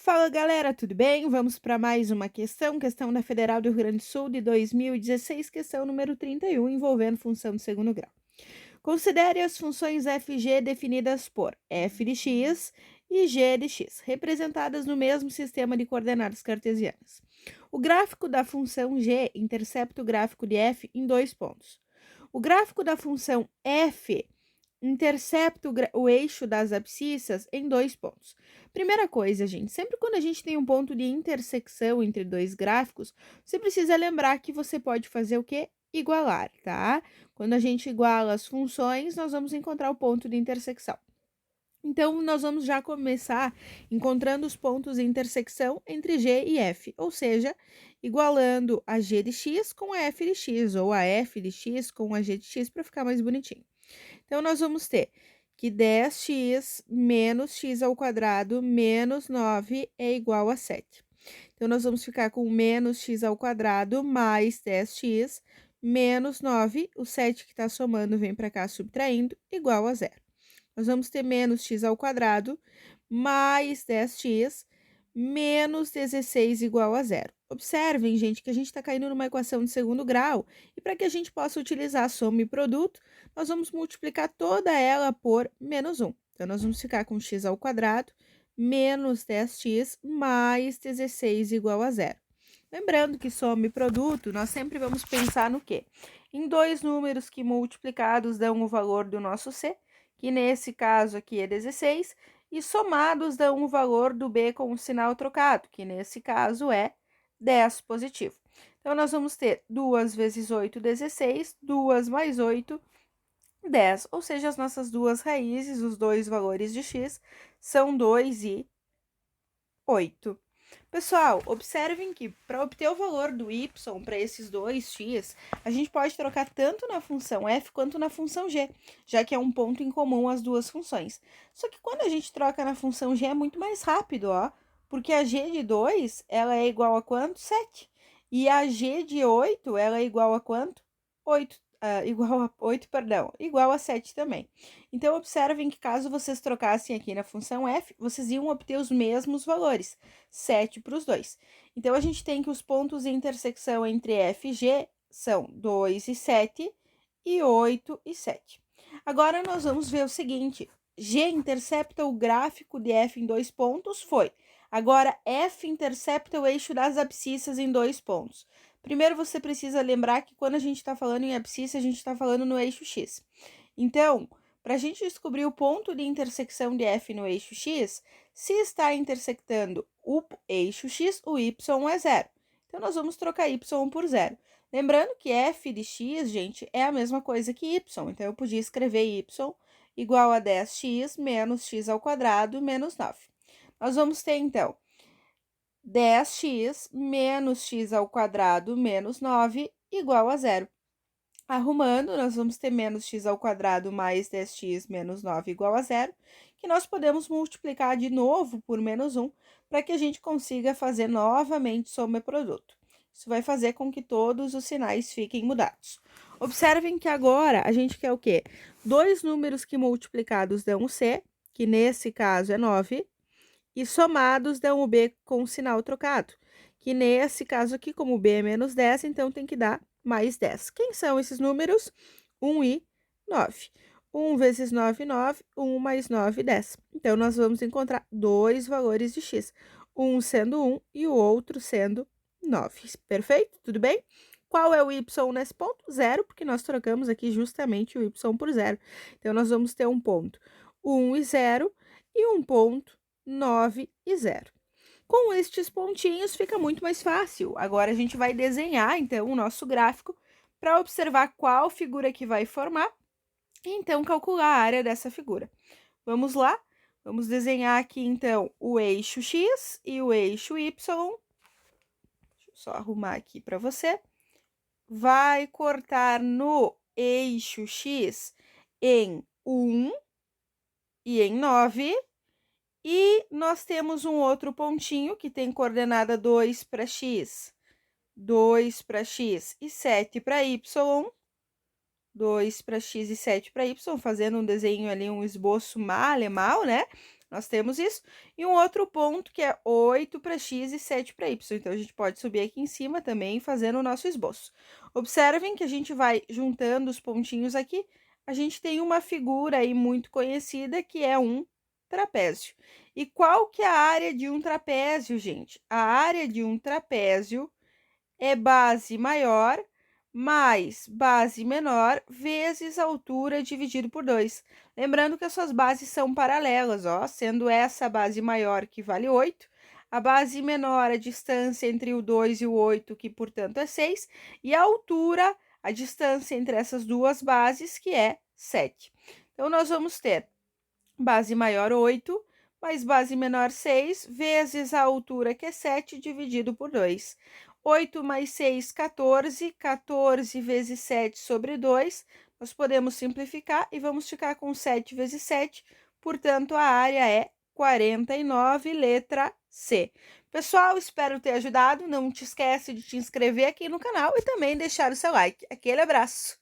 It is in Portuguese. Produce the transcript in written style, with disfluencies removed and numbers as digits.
Fala galera, tudo bem? Vamos para mais uma questão da Federal do Rio Grande do Sul de 2016, questão número 31, envolvendo função de segundo grau. Considere as funções f e g definidas por f de x e g de x, representadas no mesmo sistema de coordenadas cartesianas. O gráfico da função g intercepta o gráfico de f em dois pontos. O gráfico da função f intercepta o eixo das abscissas em dois pontos. Primeira coisa, gente, sempre quando a gente tem um ponto de intersecção entre dois gráficos, você precisa lembrar que você pode fazer o quê? Igualar, tá? Quando a gente iguala as funções, nós vamos encontrar o ponto de intersecção. Então, nós vamos já começar encontrando os pontos de intersecção entre G e F, ou seja, igualando a G de x com a F de x, ou a F de x com a G de x, para ficar mais bonitinho. Então, nós vamos ter que 10x menos x ao quadrado menos 9 é igual a 7. Então, nós vamos ficar com menos x ao quadrado mais 10x menos 9, o 7 que está somando vem para cá subtraindo, igual a zero. Nós vamos ter menos x ao quadrado mais 10x menos 16 igual a zero. Observem, gente, que a gente está caindo numa equação de segundo grau, e para que a gente possa utilizar soma e produto, nós vamos multiplicar toda ela por menos 1. Então, nós vamos ficar com x ao quadrado menos 10x mais 16 igual a zero. Lembrando que soma e produto, nós sempre vamos pensar no quê? Em dois números que multiplicados dão o valor do nosso c, que nesse caso aqui é 16, e somados dão o valor do b com o sinal trocado, que nesse caso é 10 positivo. Então, nós vamos ter 2 vezes 8, 16, 2 mais 8, 10. Ou seja, as nossas duas raízes, os dois valores de x, são 2 e 8. Pessoal, observem que para obter o valor do y para esses dois x, a gente pode trocar tanto na função f quanto na função g, já que é um ponto em comum as duas funções. Só que quando a gente troca na função g é muito mais rápido, ó, porque a g de 2, ela é igual a quanto? 7. E a g de 8, ela é igual a quanto? 8. Igual a 8, perdão, igual a 7 também. Então, observem que caso vocês trocassem aqui na função f, vocês iam obter os mesmos valores, 7 para os dois. Então, a gente tem que os pontos de intersecção entre f e g são 2 e 7 e 8 e 7. Agora, nós vamos ver o seguinte, g intercepta o gráfico de f em dois pontos, foi. Agora, f intercepta o eixo das abscissas em dois pontos. Primeiro, você precisa lembrar que quando a gente está falando em abscissa, a gente está falando no eixo x. Então, para a gente descobrir o ponto de intersecção de f no eixo x, se está intersectando o eixo x, o y é zero. Então, nós vamos trocar y por zero. Lembrando que f de x, gente, é a mesma coisa que y. Então, eu podia escrever y igual a 10x menos x ao quadrado menos 9. Nós vamos ter, então, 10x menos x ao quadrado menos 9 igual a zero. Arrumando, nós vamos ter menos x ao quadrado mais 10x menos 9 igual a zero, que nós podemos multiplicar de novo por menos 1, para que a gente consiga fazer novamente soma e produto. Isso vai fazer com que todos os sinais fiquem mudados. Observem que agora a gente quer o quê? Dois números que multiplicados dão o c, que nesse caso é 9, e somados dão o b com o sinal trocado, que nesse caso aqui, como o b é menos 10, então tem que dar mais 10. Quem são esses números? 1 e 9. 1 vezes 9, 9. 1 mais 9, 10. Então, nós vamos encontrar dois valores de x. Um sendo 1 e o outro sendo 9. Perfeito? Tudo bem? Qual é o y nesse ponto? Zero, porque nós trocamos aqui justamente o y por zero. Então, nós vamos ter um ponto 1 e 0 e um ponto 9 e 0. Com estes pontinhos fica muito mais fácil. Agora a gente vai desenhar, então, o nosso gráfico para observar qual figura que vai formar e, então, calcular a área dessa figura. Vamos lá? Vamos desenhar aqui, então, o eixo x e o eixo y. Deixa eu só arrumar aqui para você. Vai cortar no eixo x em 1 e em 9. E nós temos um outro pontinho que tem coordenada 2 para x, 2 para x e 7 para y, 2 para x e 7 para y, fazendo um desenho ali, um esboço mal, né? Nós temos isso. E um outro ponto que é 8 para x e 7 para y. Então, a gente pode subir aqui em cima também fazendo o nosso esboço. Observem que a gente vai juntando os pontinhos aqui. A gente tem uma figura aí muito conhecida que é um trapézio. E qual que é a área de um trapézio, gente? A área de um trapézio é base maior mais base menor vezes a altura dividido por 2. Lembrando que as suas bases são paralelas, ó, sendo essa a base maior que vale 8, a base menor, a distância entre o 2 e o 8, que portanto é 6, e a altura, a distância entre essas duas bases, que é 7. Então, nós vamos ter base maior 8, mais base menor 6, vezes a altura, que é 7, dividido por 2. 8 mais 6, 14. 14 vezes 7 sobre 2. Nós podemos simplificar e vamos ficar com 7 vezes 7. Portanto, a área é 49, letra C. Pessoal, espero ter ajudado. Não te esquece de te inscrever aqui no canal e também deixar o seu like. Aquele abraço!